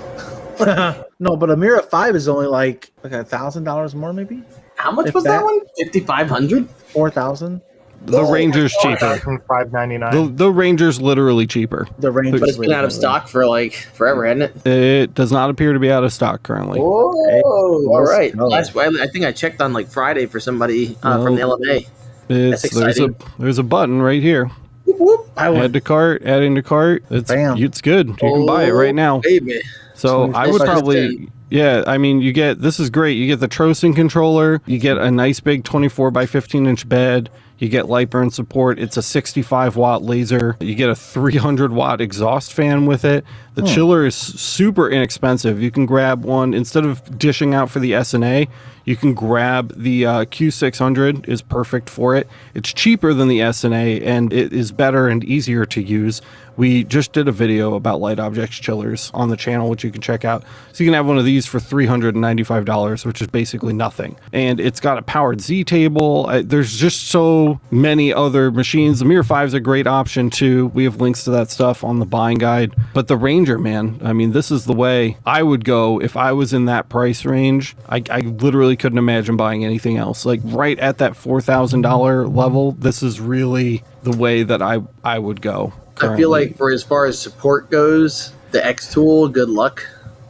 No, but a Mira 5 is only like $1,000 more, maybe How much If was that that- one? 5,500? 4,000. The Ranger's cheaper. $599. The Ranger's literally cheaper. The range, But it's been out of stock for like forever, hasn't it? It does not appear to be out of stock currently. Oh, all right. go. I think I checked on like Friday for somebody from the LMA. That's exciting. There's a button right here. Whoop, whoop. Add to cart, adding to cart. Bam. It's good. You can buy it right now. Baby. So I would Nice. probably, yeah, I mean, this is great. You get the Trosen controller, you get a nice big 24 by 15 inch bed, you get light burn support. It's a 65 watt laser. You get a 300 watt exhaust fan with it. The chiller is super inexpensive. You can grab one, instead of dishing out for the SNA, you can grab the Q600 is perfect for it. It's cheaper than the SNA and it is better and easier to use. We just did a video about light objects chillers on the channel, which you can check out. So you can have one of these for $395, which is basically nothing. And it's got a powered Z table. There's just so many other machines. The Mirror 5 is a great option too. We have links to that stuff on the buying guide. But the Ranger, man, I mean, this is the way I would go if I was in that price range. I literally couldn't imagine buying anything else. Like right at that $4,000 level, this is really the way that I would go. I feel like for as far as support goes, the xTool, good luck.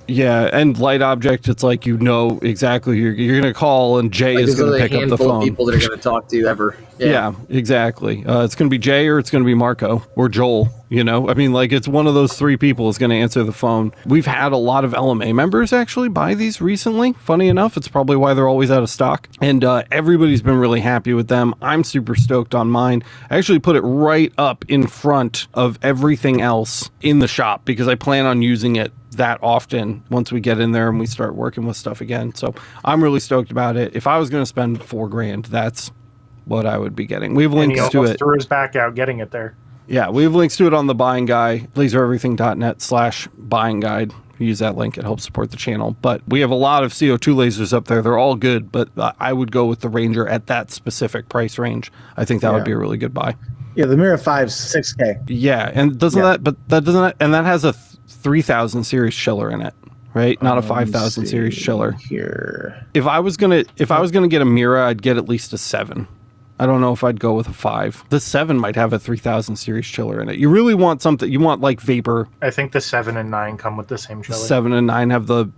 Yeah, and light object, it's like exactly you're going to call and Jay is going to pick up the phone. People that are going to talk to you ever. Yeah, exactly. It's going to be Jay or it's going to be Marco or Joel. You know, I mean, like it's one of those three people is going to answer the phone. We've had a lot of LMA members actually buy these recently. Funny enough, it's probably why they're always out of stock. And everybody's been really happy with them. I'm super stoked on mine. I actually put it right up in front of everything else in the shop because I plan on using it that often once we get in there and we start working with stuff again. So I'm really stoked about it. If I was going to spend $4,000, that's what I would be getting. We have links to it. Threw his back out getting it there. Yeah, we have links to it on the buying guide, lasereverything.net/buying guide. Use that link. It helps support the channel. But we have a lot of CO2 lasers up there. They're all good, but I would go with the Ranger at that specific price range. I think that would be a really good buy. Yeah, the Mirror 5's $6K. Yeah, and that has a 3000 series chiller in it, right? Not a 5000 series chiller. Here. If I was gonna get a Mira, I'd get at least a 7. I don't know if I'd go with a 5. The 7 might have a 3000 series chiller in it. You really want something. You want like vapor. I think the 7 and 9 come with the same chiller. 7 and 9 have the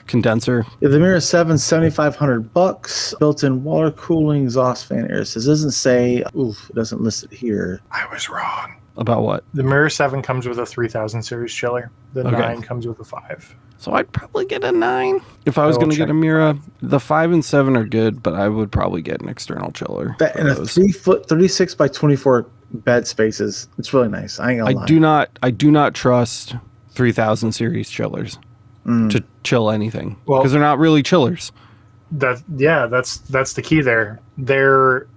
condenser. Yeah, the Mirror 7, $7,500. Built-in water cooling, exhaust fan, air assist. It doesn't say. Oof, it doesn't list it here. I was wrong. About what? The Mirror 7 comes with a 3000 series chiller. The 9 comes with a 5. So I'd probably get a 9 if I was going to get a Mira. The 5 and 7 are good, but I would probably get an external chiller. And a 3-foot, 36 by 24 bed spaces. It's really nice. I ain't gonna lie. I do not trust 3000 series chillers to chill anything because they're not really chillers. That's the key there. They're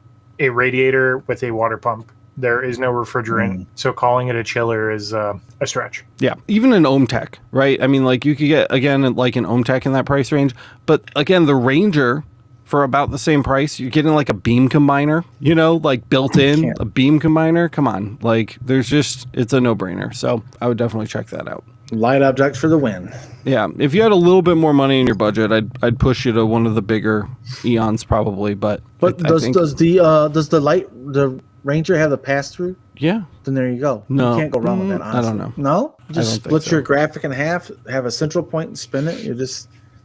a radiator with a water pump. There is no refrigerant, so calling it a chiller is a stretch. Yeah, even an ohm tech, right? I mean, like you could get again like an ohm tech in that price range, but again, the Ranger for about the same price. You're getting like a beam combiner, you know, like built in a beam combiner. Come on, like it's a no-brainer. So I would definitely check that out. Light objects for the win. Yeah, if you had a little bit more money in your budget, I'd push you to one of the bigger Eons probably. But does the Ranger have the pass through? Yeah. Then there you go. No, You can't go wrong with that, honestly. I don't know. No? Just think split so. your graphic in half, have a central point and spin it.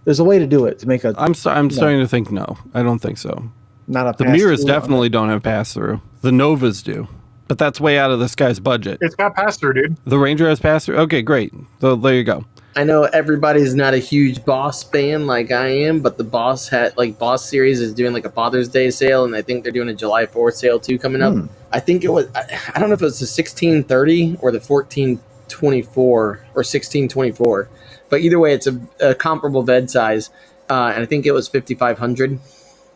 There's a way to do it to make a I'm starting to think no. I don't think so. not a The pass mirrors through. definitely don't have pass through. The Novas do, but that's way out of this guy's budget. It's got pass through, dude. The Ranger has pass through. Okay, great. So there you go. I know everybody's not a huge Boss fan like I am, but the Boss series is doing like a Father's Day sale, and I think they're doing a July 4th sale too coming up. I think it was, I don't know if it was the 1630 or the 1424 or 1624, but either way, it's a comparable bed size, and I think it was 5,500.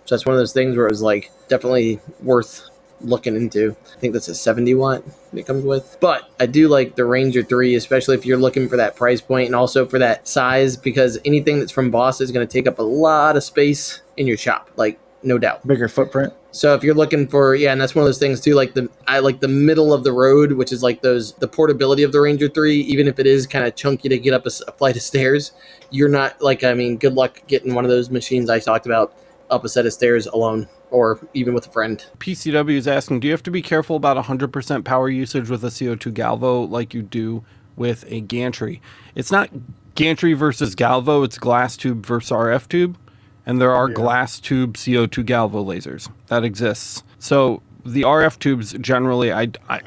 So that's one of those things where it was like definitely worth looking into. I think that's a 70 watt it comes with. But I do like the Ranger 3, especially if you're looking for that price point and also for that size, because anything that's from Boss is going to take up a lot of space in your shop, like no doubt. Bigger footprint. So if you're looking for, and that's one of those things too, like I like the middle of the road, which is like the portability of the Ranger 3, even if it is kind of chunky to get up a flight of stairs, you're not like, I mean, good luck getting one of those machines I talked about up a set of stairs alone, or even with a friend. PCW is asking, do you have to be careful about 100% power usage with a CO2 Galvo like you do with a gantry? It's not gantry versus Galvo, it's glass tube versus RF tube, and there are glass tube CO2 Galvo lasers. That exists. So the RF tubes generally,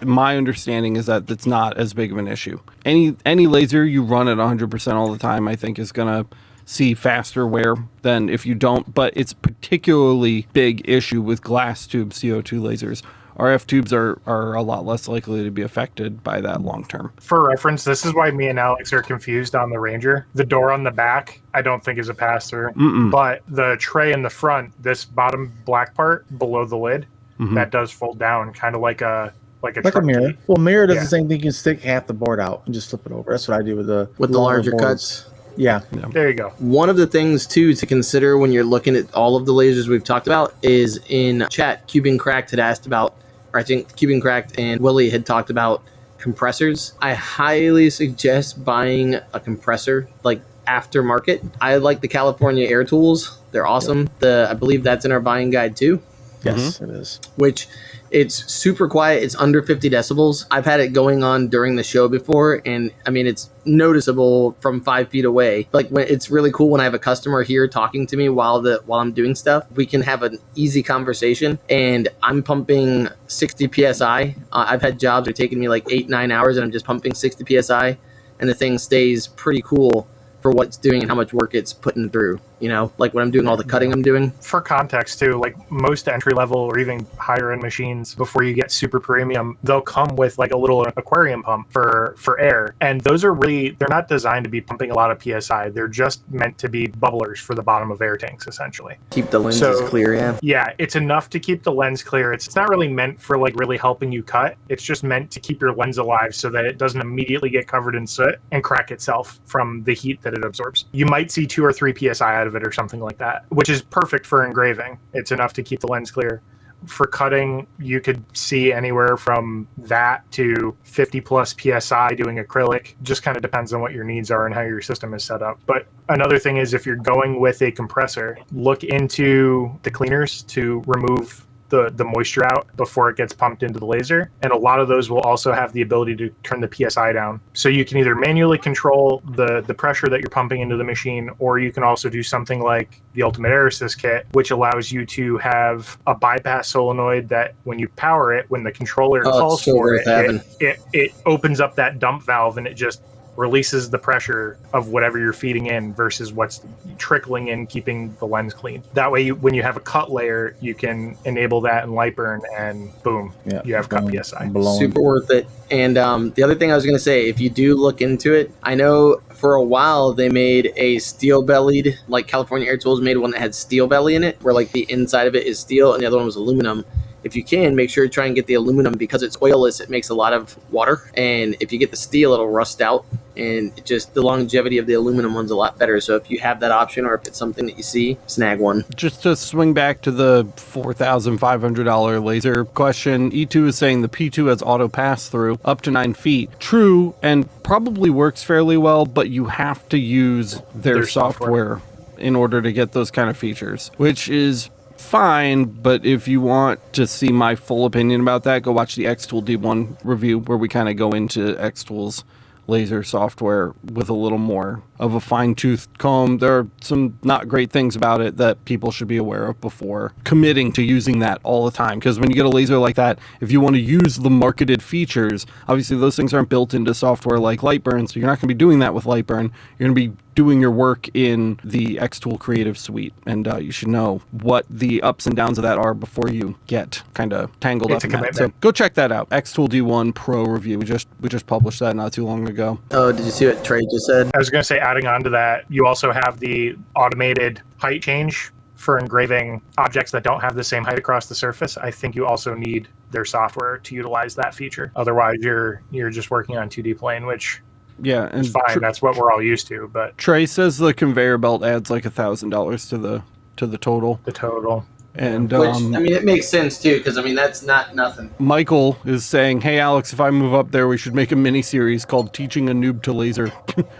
my understanding is that it's not as big of an issue. Any laser you run at 100% all the time, I think is going to see faster wear than if you don't, but it's particularly big issue with glass tube CO2 lasers. RF tubes are a lot less likely to be affected by that long term. For reference, this is why me and Alex are confused on the Ranger. The door on the back, I don't think is a pass-through, but the tray in the front, this bottom black part below the lid, that does fold down, kind of like a truck mirror. key. Well, mirror does the same thing. You can stick half the board out and just flip it over. That's what I do with the larger boards. cuts. Yeah. There you go. One of the things too to consider when you're looking at all of the lasers we've talked about is in chat, Cuban Cracked had asked about, or I think Cuban Cracked and Willie had talked about compressors. I highly suggest buying a compressor like aftermarket. I like the California Air Tools. They're awesome. I believe that's in our buying guide too. Yes, it is. Which it's super quiet. It's under 50 decibels. I've had it going on during the show before, and I mean, it's noticeable from 5 feet away. Like it's really cool when I have a customer here talking to me while I'm doing stuff. We can have an easy conversation, and I'm pumping 60 psi. I've had jobs that are taking me like 8-9 hours, and I'm just pumping 60 psi, and the thing stays pretty cool for what it's doing and how much work it's putting through, you know, like when I'm doing all the cutting I'm doing. For context too, like most entry level or even higher end machines, before you get super premium, they'll come with like a little aquarium pump for air. And those are they're not designed to be pumping a lot of PSI. They're just meant to be bubblers for the bottom of air tanks, essentially. Keep the lenses clear, yeah. Yeah, it's enough to keep the lens clear. It's not really meant for like really helping you cut. It's just meant to keep your lens alive so that it doesn't immediately get covered in soot and crack itself from the heat that it absorbs. You might see 2 or 3 PSI out of it or something like that, which is perfect for engraving. It's enough to keep the lens clear. For cutting, you could see anywhere from that to 50 plus PSI doing acrylic. Just kind of depends on what your needs are and how your system is set up. But another thing is, if you're going with a compressor, look into the cleaners to remove the moisture out before it gets pumped into the laser. And a lot of those will also have the ability to turn the PSI down. So you can either manually control the pressure that you're pumping into the machine, or you can also do something like the Ultimate Air Assist Kit, which allows you to have a bypass solenoid that when you power it, when the controller calls for it opens up that dump valve and it just releases the pressure of whatever you're feeding in versus what's trickling in, keeping the lens clean. That way, when you have a cut layer, you can enable that in Lightburn, and boom, you have cut PSI. Super worth it. And the other thing I was going to say, if you do look into it, I know for a while they made a steel-bellied, like California Air Tools made one that had steel belly in it, where like the inside of it is steel and the other one was aluminum. If you can, make sure to try and get the aluminum because it's oilless. It makes a lot of water. And if you get the steel, it'll rust out and it just the longevity of the aluminum one's a lot better. So if you have that option, or if it's something that you see, snag one. Just to swing back to the $4,500 laser question, E2 is saying the P2 has auto pass-through up to 9 feet. True, and probably works fairly well, but you have to use their software in order to get those kind of features, which is fine. But if you want to see my full opinion about that, go watch the xTool D1 review, where we kind of go into xTool's laser software with a little more of a fine-toothed comb. There are some not great things about it that people should be aware of before committing to using that all the time. Because when you get a laser like that, if you want to use the marketed features, obviously those things aren't built into software like Lightburn, so you're not going to be doing that with Lightburn. You're going to be doing your work in the xTool Creative Suite, and you should know what the ups and downs of that are before you get kind of tangled up in that. So go check that out. xTool D1 Pro review. We just published that not too long ago. Oh, did you see what Trey just said? I was going to say, adding on to that, you also have the automated height change for engraving objects that don't have the same height across the surface. I think you also need their software to utilize that feature. Otherwise, you're just working on 2D plane, which yeah, and is fine. That's what we're all used to. But Trey says the conveyor belt adds like $1,000 to the total. The total. And which, I mean, it makes sense too, because I mean that's not nothing. Michael is saying, "Hey Alex, if I move up there, we should make a mini series called Teaching a Noob to Laser,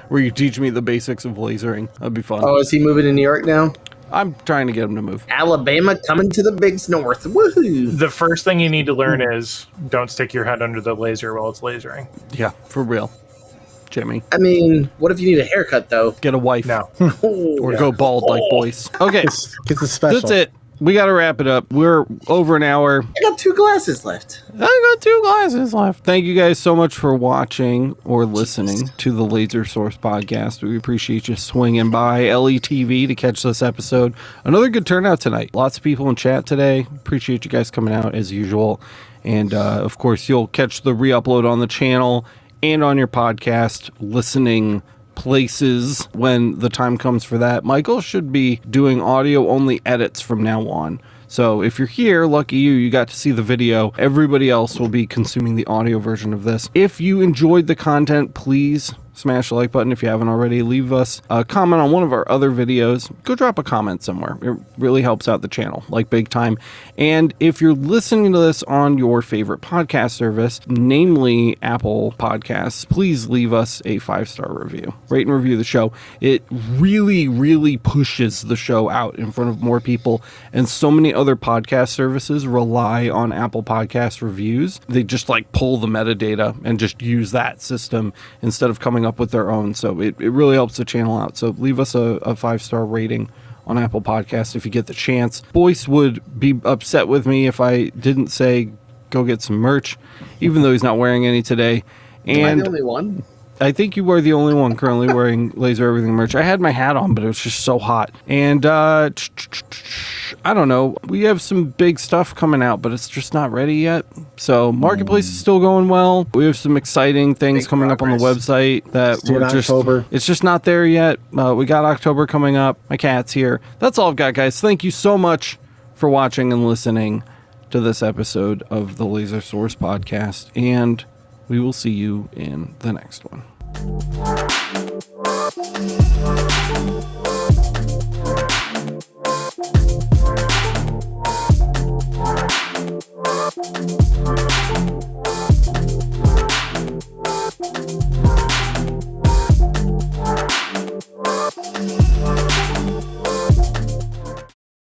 where you teach me the basics of lasering. That'd be fun." Oh, is he moving to New York now? I'm trying to get him to move. Alabama coming to the big north. Woohoo! The first thing you need to learn is don't stick your head under the laser while it's lasering. Yeah, for real, Jimmy. I mean, what if you need a haircut though? Get a wife. No. Or go bald like boys. Okay, Get the special. that's it. We got to wrap it up. We're over an hour. I got 2 glasses left. I got 2 glasses left. Thank you guys so much for watching or listening to the Laser Source podcast. We appreciate you swinging by LETV to catch this episode. Another good turnout tonight. Lots of people in chat today. Appreciate you guys coming out as usual. And of course, you'll catch the re-upload on the channel and on your podcast listening places when the time comes for that. Michael should be doing audio only edits from now on. So if you're here, lucky you got to see the video. Everybody else will be consuming the audio version of this. If you enjoyed the content, please smash the like button if you haven't already. Leave us a comment on one of our other videos. Go drop a comment somewhere. It really helps out the channel, like big time. And if you're listening to this on your favorite podcast service, namely Apple Podcasts, please leave us a 5-star review. Rate and review the show. It really, really pushes the show out in front of more people. And so many other podcast services rely on Apple Podcast reviews. They just like pull the metadata and just use that system instead of coming up with their own. So it really helps the channel out. So leave us a 5-star rating on Apple Podcasts if you get the chance. Boyce would be upset with me if I didn't say go get some merch, even though he's not wearing any today. And Am I the only one? I think you were the only one currently wearing Laser Everything merch. I had my hat on, but it was just so hot. And I don't know. We have some big stuff coming out, but it's just not ready yet. So Marketplace is still going well. We have some exciting things coming up on the website that we're just October. It's just not there yet. We got October coming up. My cat's here. That's all I've got, guys. Thank you so much for watching and listening to this episode of the Laser Source podcast, and we will see you in the next one.